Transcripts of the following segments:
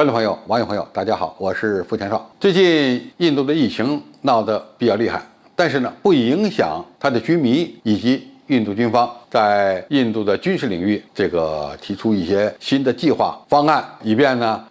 观众朋友、网友朋友，大家好，我是付前少。最近印度的疫情闹得比较厉害，但是呢，不影响它的军民以及印度军方在印度的军事领域提出一些新的计划方案，以便呢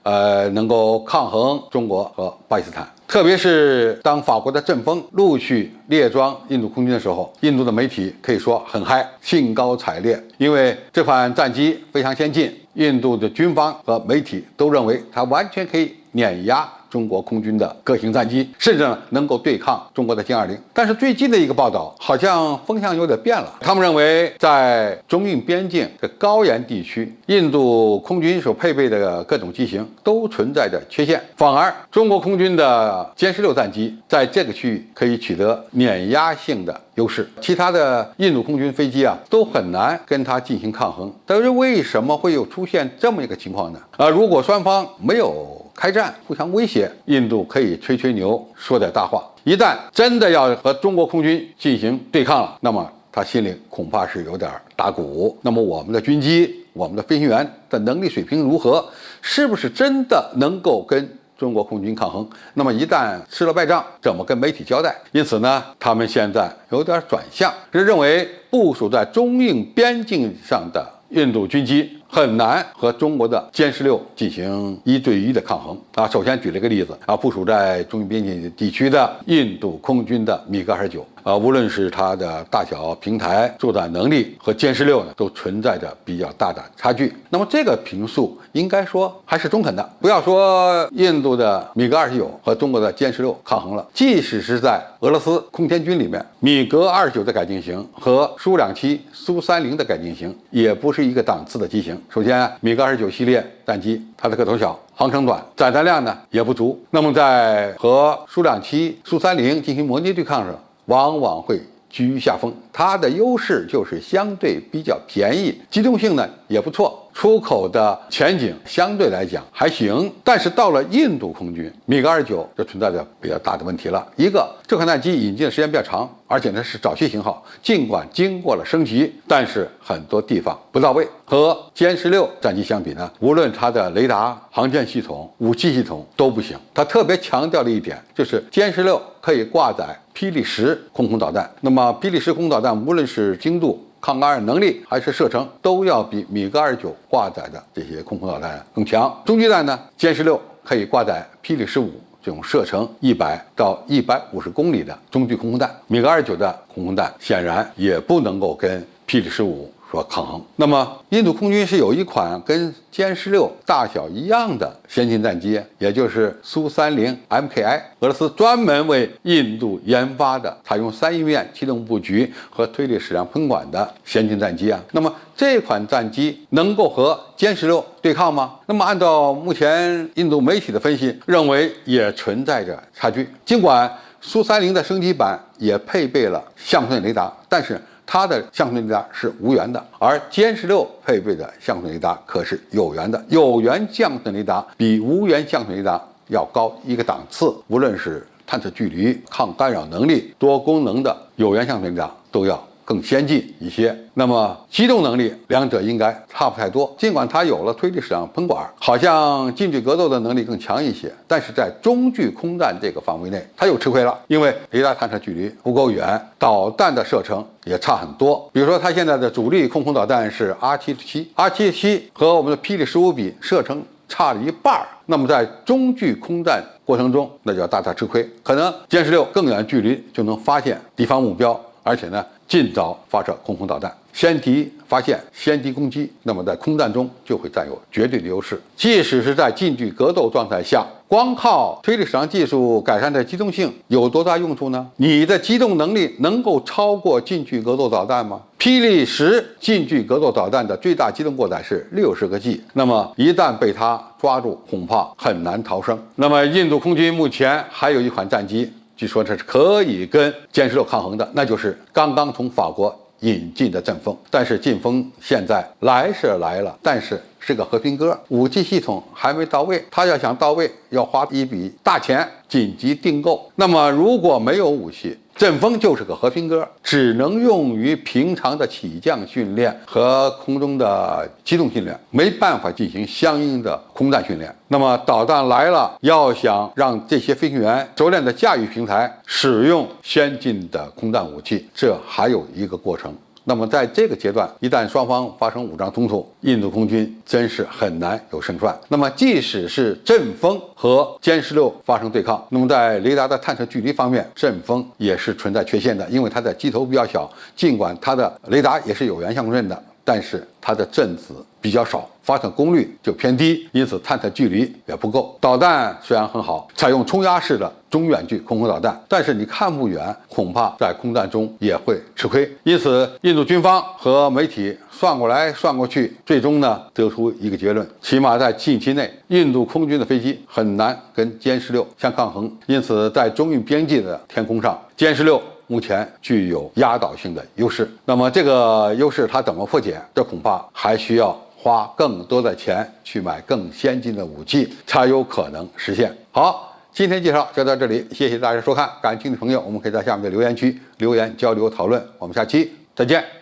能够抗衡中国和巴基斯坦。特别是当法国的阵风陆续列装印度空军的时候，印度的媒体可以说很嗨，兴高采烈，因为这款战机非常先进，印度的军方和媒体都认为它完全可以碾压中国空军的各型战机，甚至呢能够对抗中国的歼20。但是最近的一个报道好像风向有点变了，他们认为在中印边境的高原地区，印度空军所配备的各种机型都存在着缺陷，反而中国空军的歼16战机在这个区域可以取得碾压性的优势，其他的印度空军飞机都很难跟它进行抗衡。但是为什么会有出现这么一个情况呢？如果双方没有开战，互相威胁，印度可以吹吹牛，说点大话。一旦真的要和中国空军进行对抗了，那么他心里恐怕是有点打鼓。那么我们的军机、我们的飞行员的能力水平如何？是不是真的能够跟中国空军抗衡？那么一旦吃了败仗，怎么跟媒体交代？因此呢，他们现在有点转向，是认为部署在中印边境上的印度军机很难和中国的歼16进行1对1的抗衡。首先举了一个例子，部署在中印边境地区的印度空军的米格29，无论是它的大小、平台、作战能力和歼16呢，都存在着比较大的差距。那么这个评述应该说还是中肯的，不要说印度的米格29和中国的歼16抗衡了，即使是在俄罗斯空天军里面，米格29的改进型和苏27、苏30的改进型也不是一个档次的机型。首先，米格29系列战机它的个头小，航程短，载弹量呢也不足，那么在和苏27、苏30进行模拟对抗时，往往会居于下风。它的优势就是相对比较便宜，机动性呢也不错，出口的前景相对来讲还行。但是到了印度空军，米格29就存在着比较大的问题了。一个，这款战机引进的时间比较长，而且呢是早期型号，尽管经过了升级，但是很多地方不到位。和歼16战机相比呢，无论它的雷达、航舰系统、武器系统都不行。它特别强调了一点，就是歼16可以挂载霹雳10空空导弹，那么霹雳10空空导弹无论是精度、抗干扰能力还是射程，都要比米格29挂载的这些空空导弹更强。中距弹呢，歼16可以挂载霹雳15这种射程100到150公里的中距空空弹，米格29的空空弹显然也不能够跟霹雳15说抗衡。那么印度空军是有一款跟歼16大小一样的先进战机，也就是苏30 MKI， 俄罗斯专门为印度研发的，采用3翼面机动布局和推力矢量喷管的先进战机。那么这款战机能够和歼16对抗吗？那么按照目前印度媒体的分析，认为也存在着差距。尽管苏30的升级版也配备了相控阵雷达，但是它的相控阵雷达是无源的，而歼16配备的相控阵雷达可是有源的。有源相控阵雷达比无源相控阵雷达要高一个档次，无论是探测距离、抗干扰能力，多功能的有源相控阵雷达都要更先进一些。那么机动能力两者应该差不太多，尽管它有了推力矢量喷管，好像近距格斗的能力更强一些，但是在中距空战这个范围内它又吃亏了，因为雷达探测距离不够远，导弹的射程也差很多。比如说它现在的主力空空导弹是 R77 和我们的霹雳15比，射程差了一半，那么在中距空战过程中那就要大大吃亏，可能歼16更远距离就能发现敌方目标，而且呢尽早发射空空导弹，先敌发现，先敌攻击，那么在空战中就会占有绝对的优势。即使是在近距格斗状态下，光靠推力矢量技术改善的机动性有多大用处呢？你的机动能力能够超过近距格斗导弹吗？霹雳10近距格斗导弹的最大机动过载是60个 G， 那么一旦被它抓住，恐怕很难逃生。那么印度空军目前还有一款战机，据说这是可以跟歼16抗衡的，那就是刚刚从法国引进的阵风。但是阵风现在来是来了，但是是个和平鸽，武器系统还没到位，它要想到位，要花一笔大钱紧急订购。那么如果没有武器，阵风就是个和平鸽，只能用于平常的起降训练和空中的机动训练，没办法进行相应的空战训练。那么导弹来了，要想让这些飞行员熟练的驾驭平台，使用先进的空战武器，这还有一个过程。那么在这个阶段，一旦双方发生武装冲突，印度空军真是很难有胜算。那么即使是阵风和歼16发生对抗，那么在雷达的探测距离方面，阵风也是存在缺陷的，因为它的机头比较小，尽管它的雷达也是有源相阵的，但是它的阵子比较少，发射功率就偏低，因此探测距离也不够。导弹虽然很好，采用冲压式的中远距空导弹，但是你看不远，恐怕在空战中也会吃亏。因此，印度军方和媒体算过来算过去，最终呢得出一个结论：起码在近期内，印度空军的飞机很难跟歼16相抗衡。因此，在中印边界的天空上，歼16目前具有压倒性的优势。那么这个优势它怎么破解？这恐怕还需要花更多的钱去买更先进的武器，才有可能实现。好，今天介绍就到这里，谢谢大家收看。感兴趣的朋友，我们可以在下面的留言区留言交流讨论。我们下期再见。